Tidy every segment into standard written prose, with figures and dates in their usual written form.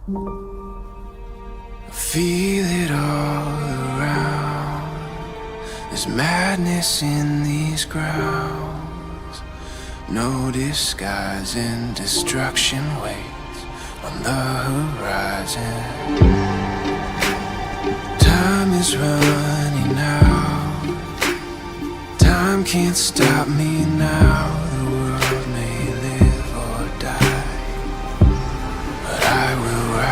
I feel it all around. There's madness in these grounds. No disguising, destruction waits on the horizon. Time is running out. Time can't stop me now. The world may live or die, but I will ride.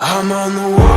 I'm on the wall.